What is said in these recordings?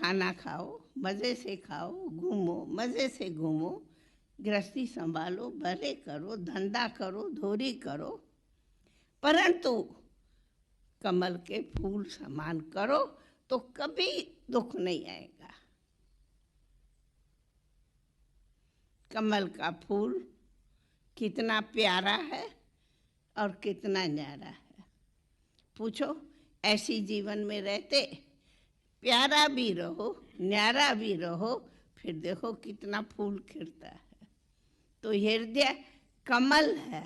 खाना खाओ, मज़े से खाओ, घूमो, मज़े से घूमो, गृहस्थी संभालो, भले करो, धंधा करो, धोरी करो, परंतु कमल के फूल समान करो तो कभी दुख नहीं आएगा। कमल का फूल कितना प्यारा है और कितना न्यारा है। पूछो, ऐसी जीवन में रहते प्यारा भी रहो, न्यारा भी रहो, फिर देखो कितना फूल खिलता है। तो हृदय कमल है,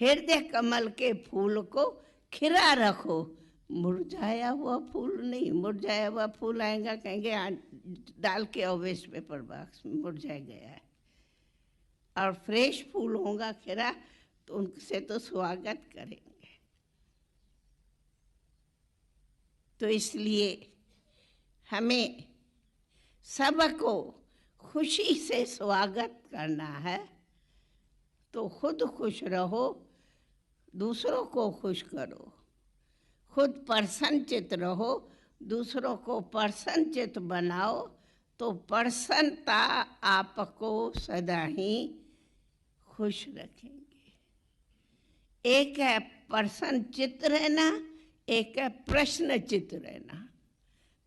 हृदय कमल के फूल को खिला रखो। मुरझाया हुआ फूल नहीं, मुरझाया हुआ फूल आएगा कहेंगे डाल के अवेश पेपर बॉक्स में मुरझा गया है, और फ्रेश फूल होगा खिला तो उनसे तो स्वागत करेंगे। तो इसलिए हमें सबको खुशी से स्वागत करना है। तो खुद खुश रहो, दूसरों को खुश करो, खुद प्रसन्नचित रहो, दूसरों को प्रसन्नचित बनाओ, तो प्रसन्नता आपको सदा ही खुश रखेंगे। एक है प्रसन्नचित रहना, एक है प्रश्नचित रहना।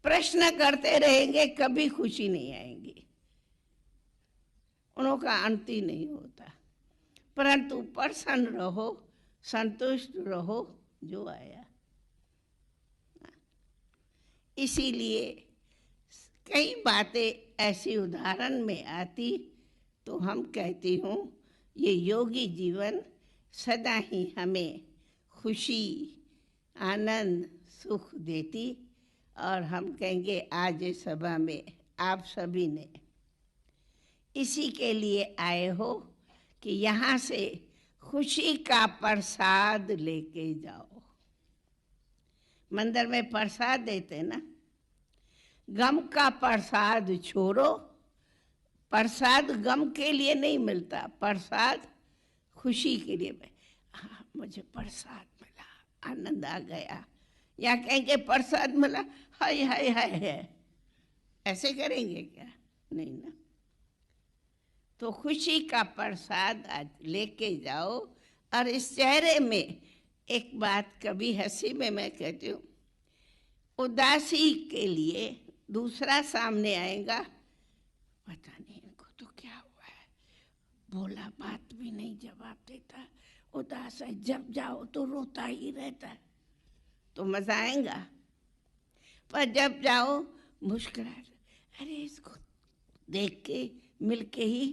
प्रश्न करते रहेंगे कभी खुशी नहीं आएगी, उनका अंत ही नहीं होता। परंतु प्रसन्न रहो, संतुष्ट रहो, जो आया। इसीलिए कई बातें ऐसी उदाहरण में आती तो हम कहती हूँ ये योगी जीवन सदा ही हमें खुशी, आनंद, सुख देती। और हम कहेंगे आज इस सभा में आप सभी ने इसी के लिए आए हो कि यहाँ से खुशी का प्रसाद लेके जाओ। मंदिर में प्रसाद देते ना, गम का प्रसाद छोड़ो। प्रसाद गम के लिए नहीं मिलता, प्रसाद खुशी के लिए। मुझे प्रसाद मिला, आनंद आ गया, या कहेंगे प्रसाद मिला, हाय हाय हाय है, ऐसे करेंगे क्या? नहीं ना। तो खुशी का प्रसाद आज लेके जाओ। और इस चेहरे में एक बात कभी हंसी में मैं कहती हूँ, उदासी के लिए दूसरा सामने आएगा, पता नहीं इनको तो क्या हुआ है, बोला बात भी नहीं जवाब देता, उदास है, जब जाओ तो रोता ही रहता है, तो मजा आएगा। पर जब जाओ मुस्कुरा, अरे इसको देख के मिल के ही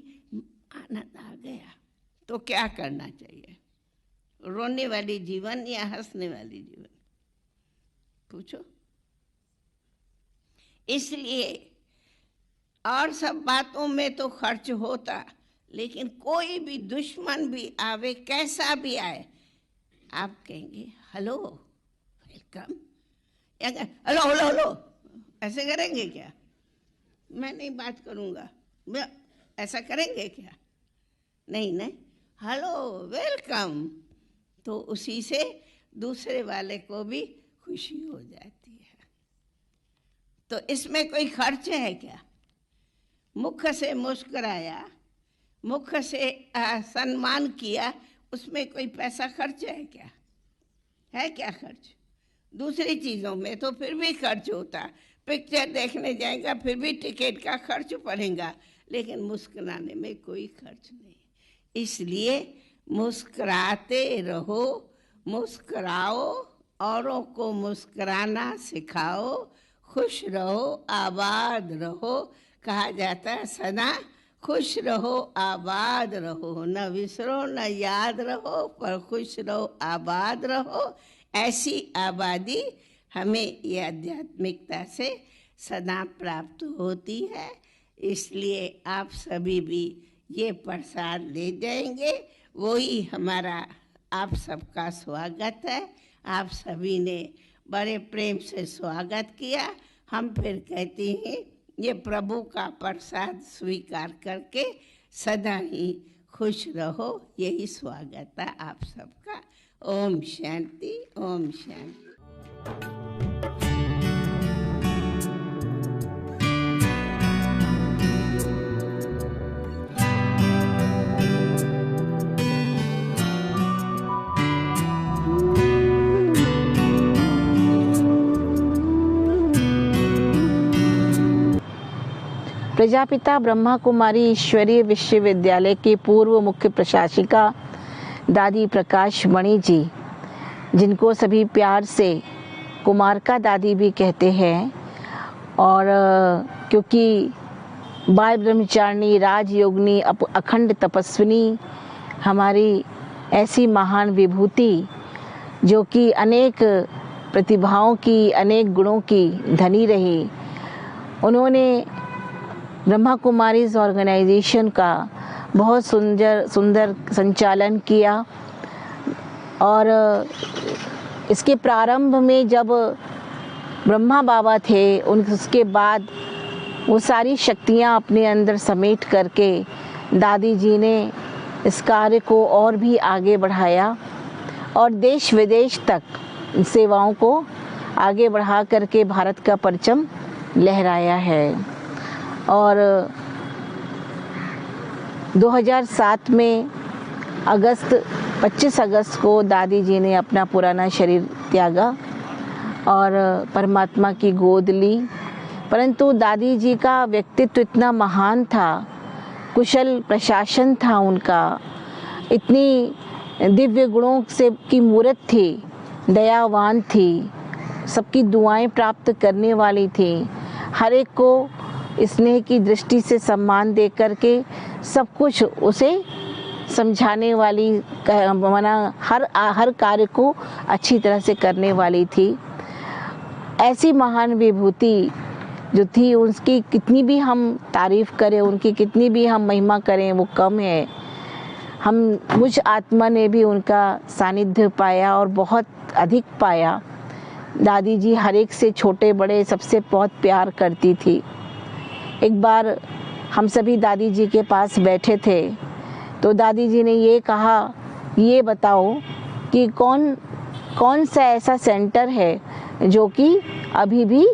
आनंद आ गया, तो क्या करना चाहिए? रोने वाली जीवन या हंसने वाली जीवन? पूछो। इसलिए और सब बातों में तो खर्च होता, लेकिन कोई भी दुश्मन भी आवे, कैसा भी आए, आप कहेंगे hello, welcome, hello hello hello, ऐसे करेंगे क्या? मैं नहीं बात करूँगा, मैं ऐसा करेंगे क्या? नहीं नहीं, हेलो वेलकम, तो उसी से दूसरे वाले को भी खुशी हो जाती है। तो इसमें कोई खर्च है क्या? मुख से मुस्कुराया, मुख से सम्मान किया, उसमें कोई पैसा खर्च है क्या? है क्या खर्च? दूसरी चीज़ों में तो फिर भी खर्च होता, पिक्चर देखने जाएगा फिर भी टिकट का खर्च पड़ेगा, लेकिन मुस्कुराने में कोई खर्च नहीं। इसलिए मुस्कुराते रहो, मुस्कुराओ, औरों को मुस्कुराना सिखाओ, खुश रहो, आबाद रहो। कहा जाता है सदा खुश रहो, आबाद रहो, न विसरो न याद रहो, पर खुश रहो, आबाद रहो। ऐसी आबादी हमें ये आध्यात्मिकता से सदा प्राप्त होती है। इसलिए आप सभी भी ये प्रसाद ले जाएंगे, वही हमारा आप सबका स्वागत है। आप सभी ने बड़े प्रेम से स्वागत किया। हम फिर कहते हैं ये प्रभु का प्रसाद स्वीकार करके सदा ही खुश रहो, यही स्वागत है आप सबका। ओम शांति, ओम शांति। प्रजापिता ब्रह्मा कुमारी ईश्वरीय विश्वविद्यालय की पूर्व मुख्य प्रशासिका दादी प्रकाश मणि जी, जिनको सभी प्यार से कुमारका दादी भी कहते हैं, और क्योंकि बाल ब्रह्मचारिणी, राजयोगिनी, अखंड तपस्विनी, हमारी ऐसी महान विभूति जो कि अनेक प्रतिभाओं की, अनेक गुणों की धनी रही, उन्होंने ब्रह्मा कुमारीज ऑर्गेनाइजेशन का बहुत सुंदर संचालन किया। और इसके प्रारंभ में जब ब्रह्मा बाबा थे, उसके बाद वो सारी शक्तियाँ अपने अंदर समेट करके दादी जी ने इस कार्य को और भी आगे बढ़ाया और देश विदेश तक सेवाओं को आगे बढ़ा करके भारत का परचम लहराया है। और 2007 में 25 अगस्त को दादी जी ने अपना पुराना शरीर त्यागा और परमात्मा की गोद ली। परंतु दादी जी का व्यक्तित्व इतना महान था, कुशल प्रशासन था उनका, इतनी दिव्य गुणों से की मूर्त थी, दयावान थी, सबकी दुआएं प्राप्त करने वाली थी, हर एक को स्नेह की दृष्टि से सम्मान दे करके सब कुछ उसे समझाने वाली, माना हर कार्य को अच्छी तरह से करने वाली थी। ऐसी महान विभूति जो थी, उसकी कितनी भी हम तारीफ करें, उनकी कितनी भी हम महिमा करें, वो कम है। मुझ आत्मा ने भी उनका सानिध्य पाया और बहुत अधिक पाया। दादी जी हर एक से, छोटे बड़े सबसे बहुत प्यार करती थी। एक बार हम सभी दादी जी के पास बैठे थे तो दादी जी ने ये कहा, ये बताओ कि कौन सा ऐसा सेंटर है जो कि अभी भी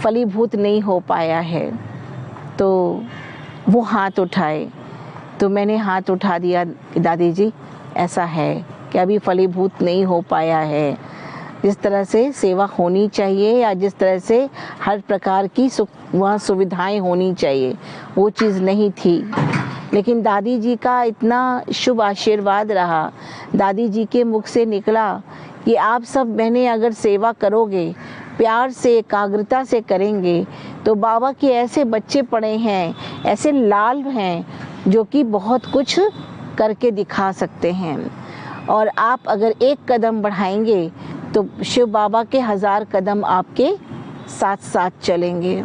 फलीभूत नहीं हो पाया है। तो वो हाथ उठाए, तो मैंने हाथ उठा दिया कि दादी जी ऐसा है कि अभी फलीभूत नहीं हो पाया है। जिस तरह से सेवा होनी चाहिए या जिस तरह से हर प्रकार की वहाँ सुविधाएं होनी चाहिए, वो चीज़ नहीं थी। लेकिन दादी जी का इतना शुभ आशीर्वाद रहा, दादी जी के मुख से निकला कि आप सब मैंने अगर सेवा करोगे, प्यार से एकाग्रता से करेंगे, तो बाबा के ऐसे बच्चे पड़े हैं, ऐसे लाल हैं जो कि बहुत कुछ करके दिखा सकते हैं। और आप अगर एक कदम बढ़ाएंगे तो शिव बाबा के 1000 कदम आपके साथ साथ चलेंगे।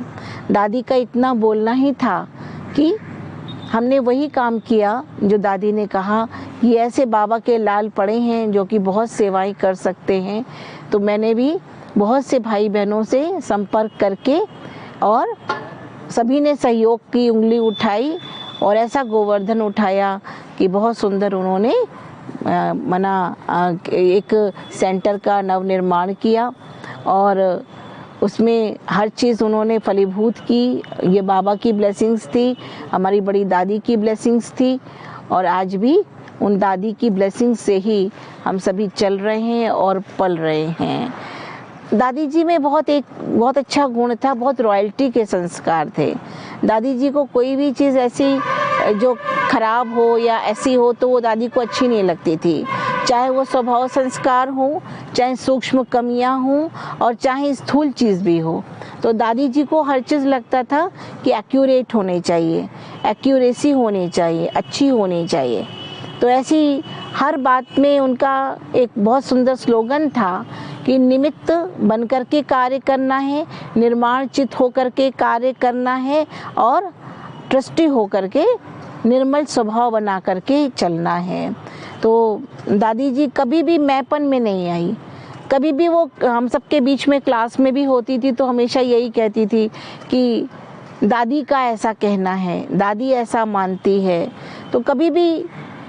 दादी का इतना बोलना ही था कि हमने वही काम किया जो दादी ने कहा। ये ऐसे बाबा के लाल पड़े हैं जो कि बहुत सेवाएं कर सकते हैं। तो मैंने भी बहुत से भाई बहनों से संपर्क करके और सभी ने सहयोग की उंगली उठाई और ऐसा गोवर्धन उठाया कि बहुत सुंदर उन्होंने एक सेंटर का नवनिर्माण किया और उसमें हर चीज़ उन्होंने फलीभूत की। ये बाबा की ब्लेसिंग्स थी, हमारी बड़ी दादी की ब्लेसिंग्स थी और आज भी उन दादी की ब्लेसिंग्स से ही हम सभी चल रहे हैं और पल रहे हैं। दादी जी में बहुत अच्छा गुण था, बहुत रॉयल्टी के संस्कार थे। दादी जी को कोई भी चीज़ ऐसी जो खराब हो या ऐसी हो तो वो दादी को अच्छी नहीं लगती थी, चाहे वो स्वभाव संस्कार हो, चाहे सूक्ष्म कमियां हो और चाहे स्थूल चीज़ भी हो। तो दादी जी को हर चीज़ लगता था कि एक्यूरेट होनी चाहिए, एक्यूरेसी होनी चाहिए, अच्छी होनी चाहिए। तो ऐसी हर बात में उनका एक बहुत सुंदर स्लोगन था कि निमित्त बन करके कार्य करना है, निर्माण चित होकर के कार्य करना है और ट्रस्टी होकर के निर्मल स्वभाव बना करके चलना है। तो दादी जी कभी भी मैंपन में नहीं आई, कभी भी वो हम सबके बीच में क्लास में भी होती थी तो हमेशा यही कहती थी कि दादी का ऐसा कहना है, दादी ऐसा मानती है। तो कभी भी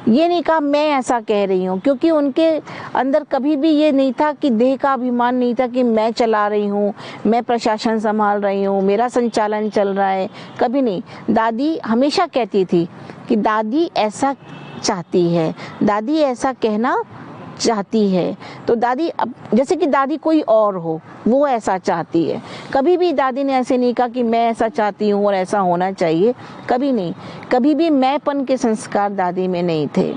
ये नहीं कहा मैं ऐसा कह रही हूँ, क्योंकि उनके अंदर कभी भी ये नहीं था कि देह का अभिमान नहीं था कि मैं चला रही हूँ, मैं प्रशासन संभाल रही हूँ, मेरा संचालन चल रहा है, कभी नहीं। दादी हमेशा कहती थी कि दादी ऐसा चाहती है, दादी ऐसा कहना चाहती है। तो दादी जैसे कि दादी कोई और हो, वो ऐसा चाहती है। कभी भी दादी ने ऐसे नहीं कहा कि मैं ऐसा चाहती हूँ और ऐसा होना चाहिए, कभी नहीं। कभी भी मैंपन के संस्कार दादी में नहीं थे।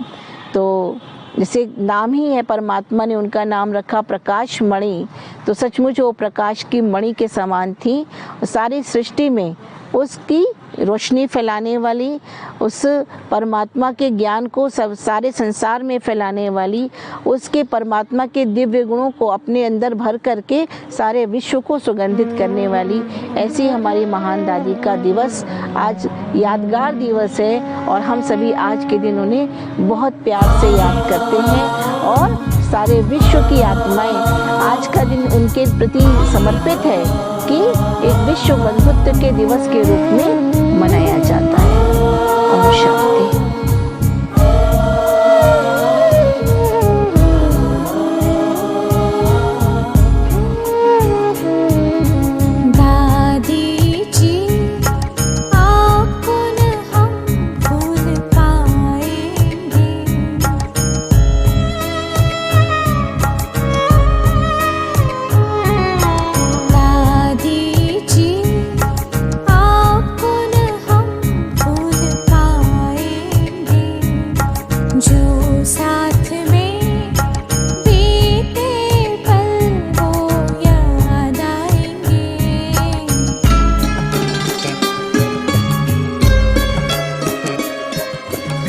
तो जैसे नाम ही है, परमात्मा ने उनका नाम रखा प्रकाश मणि, तो सचमुच वो प्रकाश की मणि के समान थी। सारी सृष्टि में उसकी रोशनी फैलाने वाली, उस परमात्मा के ज्ञान को सब सारे संसार में फैलाने वाली, उसके परमात्मा के दिव्य गुणों को अपने अंदर भर करके सारे विश्व को सुगंधित करने वाली, ऐसी हमारी महान दादी का दिवस आज यादगार दिवस है। और हम सभी आज के दिन उन्हें बहुत प्यार से याद करते हैं और सारे विश्व की आत्माएं आज का दिन उनके प्रति समर्पित है कि एक विश्व बंधुत्व के दिवस के रूप में मनाया जाता है। ओम शांति।